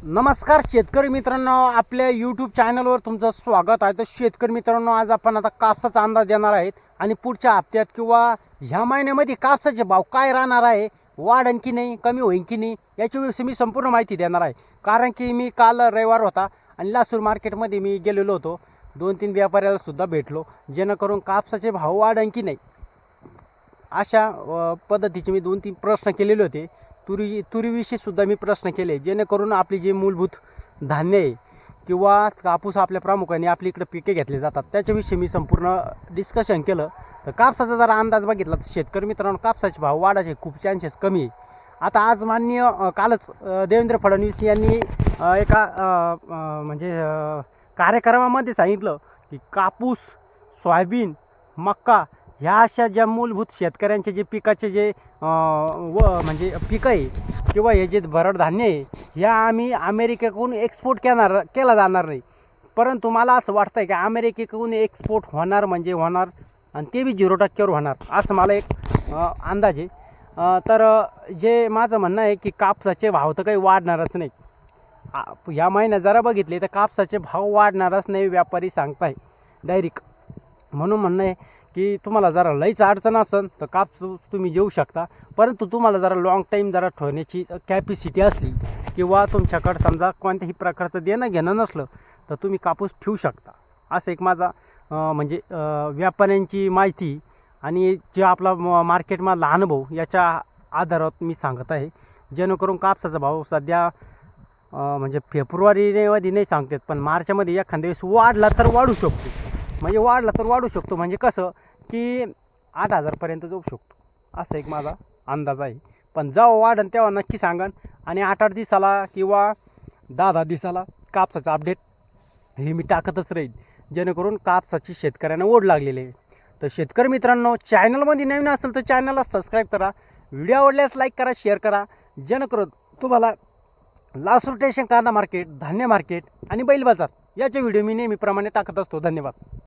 नमस्कार शेतकरी मित्रांनो, आपल्या यूट्यूब चॅनलवर तुमचं स्वागत आहे. तर शेतकरी मित्रांनो, आज आपण आता कापसाचा अंदाज देणार आहेत आणि पुढच्या हप्त्यात किंवा ह्या महिन्यामध्ये कापसाचे भाव काय राहणार आहे, वाढेल की नाही, कमी होईल की नाही, याच्याविषयी मी संपूर्ण माहिती देणार आहे. कारण की मी काल रविवार होता आणि लासूर मार्केटमध्ये मी गेलेलो होतो. 2-3 व्यापाऱ्याला सुद्धा भेटलो, जेणेकरून कापसाचे भाव वाढेल की नाही अशा पद्धतीचे मी 2-3 प्रश्न केलेले होते. तुरीविषयी सुद्धा मी प्रश्न केले, जेणेकरून आपली जे मूलभूत धान्य आहे किंवा कापूस आपल्या प्रामुख्याने आपल्या इकडे पिके घेतले जातात त्याच्याविषयी मी संपूर्ण डिस्कशन केलं. तर कापसाचा जरा अंदाज बघितला तर शेतकरी मित्रांनो, कापसाचे भाव वाढायचे खूप चान्सेस कमी आहे. आता आज माननीय कालच देवेंद्र फडणवीस यांनी एका कार्यक्रमामध्ये सांगितलं की कापूस, सोयाबीन, मक्का ह्या अशा ज्या मूलभूत शेतकऱ्यांचे जे पिकाचे जे पिकं आहे किंवा हे जे भरड धान्य आहे, ह्या आम्ही अमेरिकेकडून एक्सपोर्ट केला जाणार नाही. परंतु मला असं वाटतं आहे की अमेरिकेकडून एक्सपोर्ट होणार म्हणजे होणार, आणि ते बी 0% होणार असं मला एक अंदाज आहे. तर जे माझं म्हणणं आहे की कापसाचे भाव तर काही वाढणारच नाही. ह्या महिन्यात जरा बघितले तर कापसाचे भाव वाढणारच नाही, व्यापारी सांगताय डायरेक्ट. म्हणून म्हणणं आहे की तुम्हाला जरा लईच अडचण असेल तर कापूस तुम्ही घेऊ शकता. परंतु तुम्हाला जरा लॉंग टाईम जरा ठेवण्याची कॅपॅसिटी असली किंवा तुमच्याकडं समजा कोणत्याही प्रकारचं देणं घेणं नसलं तर तुम्ही कापूस ठेवू शकता. असं एक माझा व्यापाऱ्यांची माहिती आणि जे आपला मार्केटमधला अनुभव याच्या आधारात मी सांगत आहे. जेणेकरून कापसाचा भाव सध्या फेब्रुवारीमध्ये नाही सांगतात, पण मार्चमध्ये एखाद्या वेळेस वाढला तर वाढू शकतो. म्हणजे कसं की 8,000पर्यंत जाऊ शकतो, असा एक माझा अंदाज आहे. पण जेव्हा वाढेल तेव्हा नक्की सांगा. आणि 8-8 दिवसाला किंवा 10-10 दिवसाला कापसाचं अपडेट हे मी टाकतच राहील, जेणेकरून कापसाची शेतकऱ्यांना ओढ लागलेली आहे. तर शेतकरी मित्रांनो, चॅनलमध्ये नवीन असेल तर चॅनलला सबस्क्राईब करा, व्हिडिओ आवडल्यास लाईक करा, शेअर करा, जेणेकरून तुम्हाला लासूर स्टेशन कांदा मार्केट, धान्य मार्केट आणि बैल बाजार याचे व्हिडिओ मी नेहमीप्रमाणे टाकत असतो. धन्यवाद.